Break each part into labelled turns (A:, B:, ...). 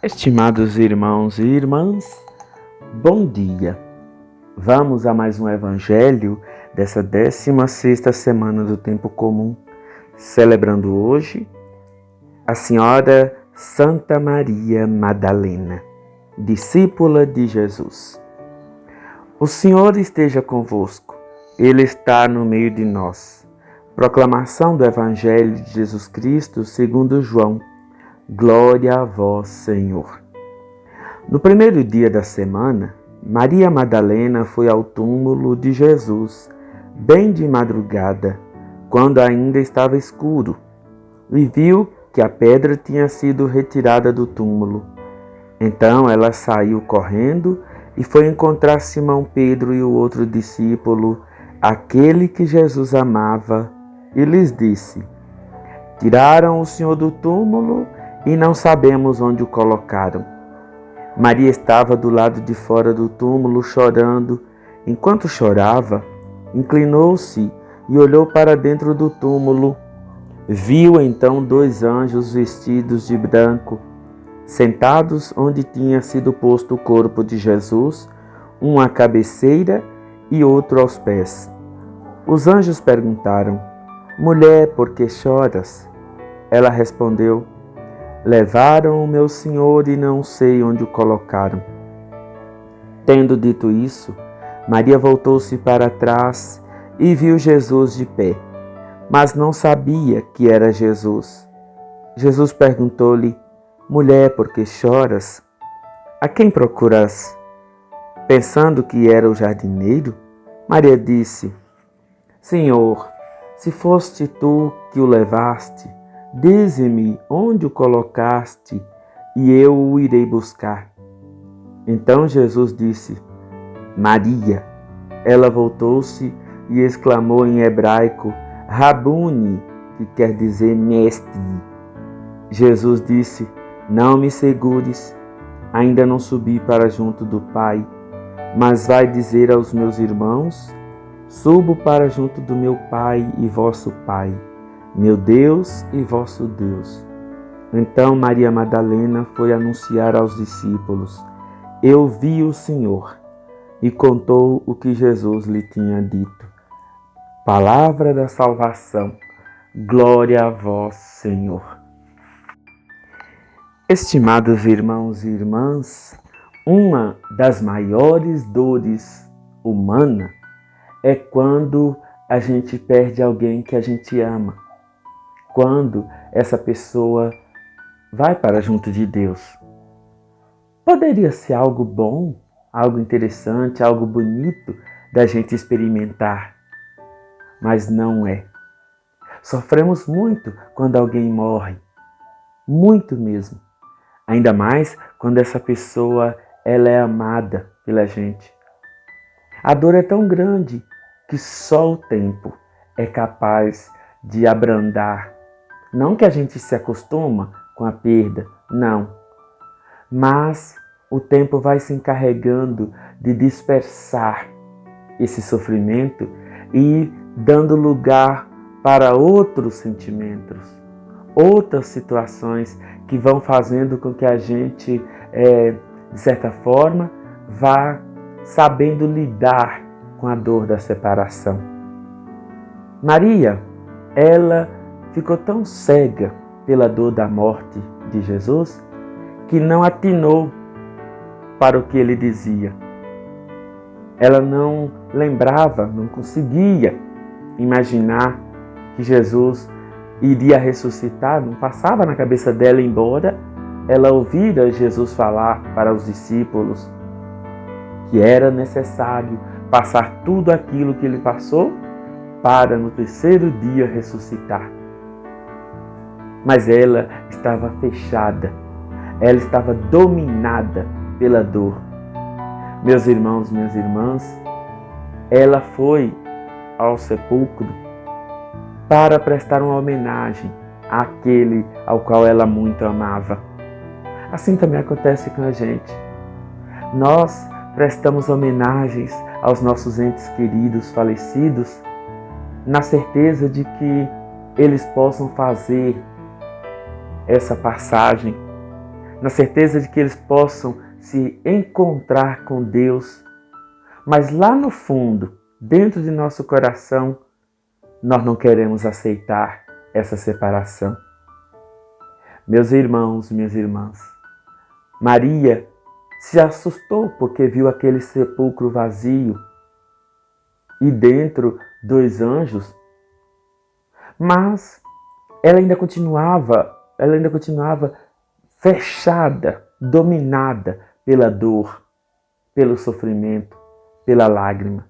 A: Estimados irmãos e irmãs, bom dia! Vamos a mais um evangelho dessa 16ª semana do Tempo Comum, celebrando hoje a Senhora Santa Maria Madalena, discípula de Jesus. O Senhor esteja convosco, Ele está no meio de nós. Proclamação do Evangelho de Jesus Cristo segundo João. Glória a vós, Senhor. No primeiro dia da semana, Maria Madalena foi ao túmulo de Jesus, bem de madrugada, quando ainda estava escuro, e viu que a pedra tinha sido retirada do túmulo. Então ela saiu correndo e foi encontrar Simão Pedro e o outro discípulo, aquele que Jesus amava, e lhes disse: Tiraram o Senhor do túmulo e não sabemos onde o colocaram. Maria estava do lado de fora do túmulo chorando. Enquanto chorava, inclinou-se e olhou para dentro do túmulo. Viu então 2 anjos vestidos de branco, sentados onde tinha sido posto o corpo de Jesus, um à cabeceira e outro aos pés. Os anjos perguntaram: Mulher, por que choras? Ela respondeu: Levaram o meu Senhor e não sei onde o colocaram. Tendo dito isso, Maria voltou-se para trás e viu Jesus de pé, mas não sabia que era Jesus. Jesus perguntou-lhe: Mulher, por que choras? A quem procuras? Pensando que era o jardineiro, Maria disse: Senhor, se foste tu que o levaste, dize-me onde o colocaste e eu o irei buscar. Então Jesus disse: Maria. Ela voltou-se e exclamou em hebraico: Rabuni, que quer dizer mestre. Jesus disse: Não me segures, ainda não subi para junto do Pai, mas vai dizer aos meus irmãos: Subo para junto do meu Pai e vosso Pai, meu Deus e vosso Deus. Então Maria Madalena foi anunciar aos discípulos: Eu vi o Senhor, e contou o que Jesus lhe tinha dito. Palavra da salvação. Glória a vós, Senhor. Estimados irmãos e irmãs, uma das maiores dores humanas é quando a gente perde alguém que a gente ama. Quando essa pessoa vai para junto de Deus. Poderia ser algo bom, algo interessante, algo bonito da gente experimentar, mas não é. Sofremos muito quando alguém morre, muito mesmo. Ainda mais quando essa pessoa ela é amada pela gente. A dor é tão grande que só o tempo é capaz de abrandar. Não que a gente se acostuma com a perda, não. Mas o tempo vai se encarregando de dispersar esse sofrimento e dando lugar para outros sentimentos, outras situações que vão fazendo com que a gente, de certa forma, vá sabendo lidar com a dor da separação. Maria, ela ficou tão cega pela dor da morte de Jesus que não atinou para o que ele dizia. Ela não lembrava, não conseguia imaginar que Jesus iria ressuscitar, não passava na cabeça dela, embora ela ouvira Jesus falar para os discípulos que era necessário passar tudo aquilo que ele passou para no 3º dia ressuscitar. Mas ela estava fechada, ela estava dominada pela dor. Meus irmãos, minhas irmãs, ela foi ao sepulcro para prestar uma homenagem àquele ao qual ela muito amava. Assim também acontece com a gente. Nós prestamos homenagens aos nossos entes queridos falecidos na certeza de que eles possam fazer essa passagem na certeza de que eles possam se encontrar com Deus. Mas lá no fundo, dentro de nosso coração, nós não queremos aceitar essa separação. Meus irmãos, minhas irmãs, Maria se assustou porque viu aquele sepulcro vazio e dentro 2 anjos, mas ela ainda continuava fechada, dominada pela dor, pelo sofrimento, pela lágrima.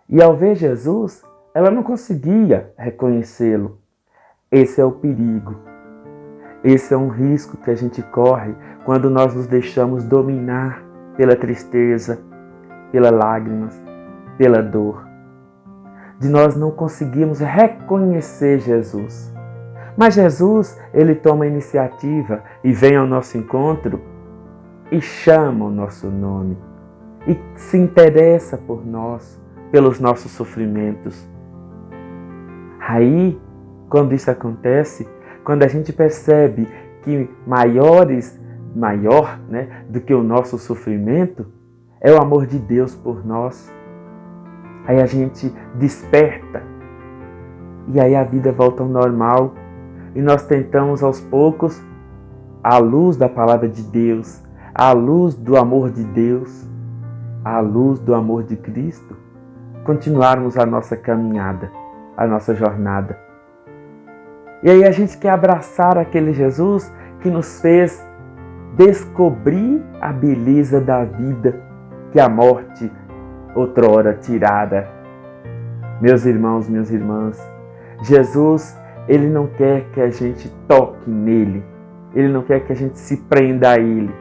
A: E ao ver Jesus, ela não conseguia reconhecê-lo. Esse é o perigo. Esse é um risco que a gente corre quando nós nos deixamos dominar pela tristeza, pelas lágrimas, pela dor. De nós não conseguirmos reconhecer Jesus. Mas Jesus, ele toma a iniciativa e vem ao nosso encontro e chama o nosso nome. E se interessa por nós, pelos nossos sofrimentos. Aí, quando isso acontece, quando a gente percebe que maior do que o nosso sofrimento é o amor de Deus por nós, aí a gente desperta e aí a vida volta ao normal e nós tentamos aos poucos, à luz da palavra de Deus, à luz do amor de Deus, à luz do amor de Cristo, continuarmos a nossa caminhada, a nossa jornada. E aí a gente quer abraçar aquele Jesus que nos fez descobrir a beleza da vida que a morte outrora tirara. Meus irmãos, minhas irmãs, Jesus, ele não quer que a gente toque nele, ele não quer que a gente se prenda a ele,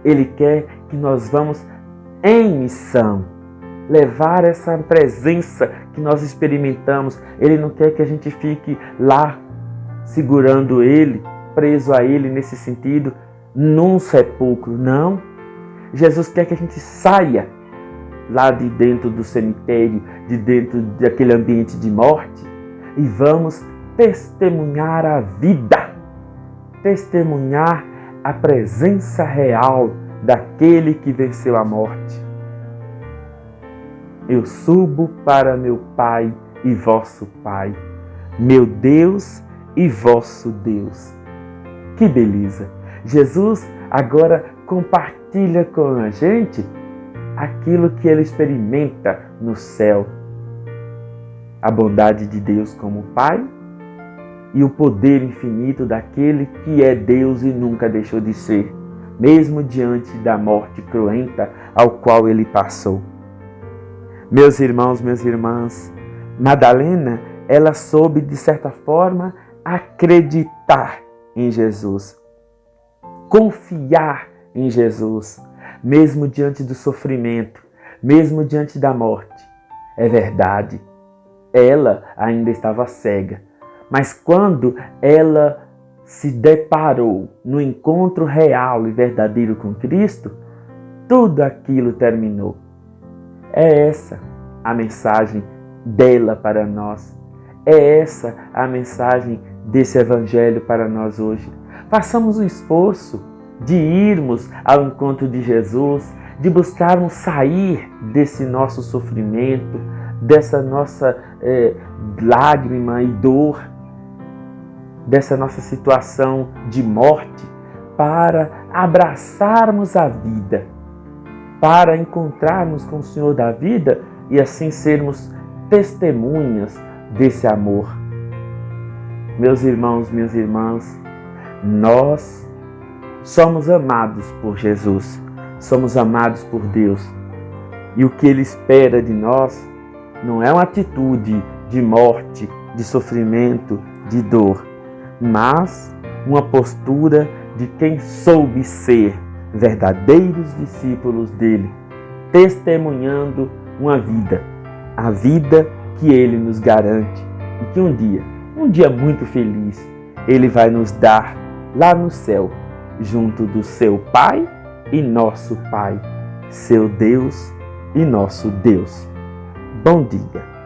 A: ele quer que nós vamos em missão, levar essa presença que nós experimentamos. Ele não quer que a gente fique lá segurando ele, preso a ele nesse sentido, num sepulcro. Não. Jesus quer que a gente saia lá de dentro do cemitério, de dentro daquele ambiente de morte e vamos testemunhar a vida, testemunhar a presença real daquele que venceu a morte. Eu subo para meu Pai e vosso Pai, meu Deus e vosso Deus. Que beleza! Jesus agora compartilha com a gente aquilo que ele experimenta no céu. A bondade de Deus como Pai e o poder infinito daquele que é Deus e nunca deixou de ser, mesmo diante da morte cruenta ao qual ele passou. Meus irmãos, minhas irmãs, Madalena, ela soube, de certa forma, acreditar em Jesus, confiar em Jesus, mesmo diante do sofrimento, mesmo diante da morte. É verdade, ela ainda estava cega, mas quando ela se deparou no encontro real e verdadeiro com Cristo, tudo aquilo terminou. É essa a mensagem dela para nós. É essa a mensagem desse Evangelho para nós hoje. Façamos o esforço de irmos ao encontro de Jesus, de buscarmos sair desse nosso sofrimento, dessa nossa lágrima e dor, dessa nossa situação de morte, para abraçarmos a vida, para encontrarmos com o Senhor da vida e assim sermos testemunhas desse amor. Meus irmãos, minhas irmãs, nós somos amados por Jesus, somos amados por Deus. E o que Ele espera de nós não é uma atitude de morte, de sofrimento, de dor, mas uma postura de quem soube ser verdadeiros discípulos dele, testemunhando uma vida, a vida que ele nos garante e que um dia muito feliz, ele vai nos dar lá no céu, junto do seu Pai e nosso Pai, seu Deus e nosso Deus. Bom dia!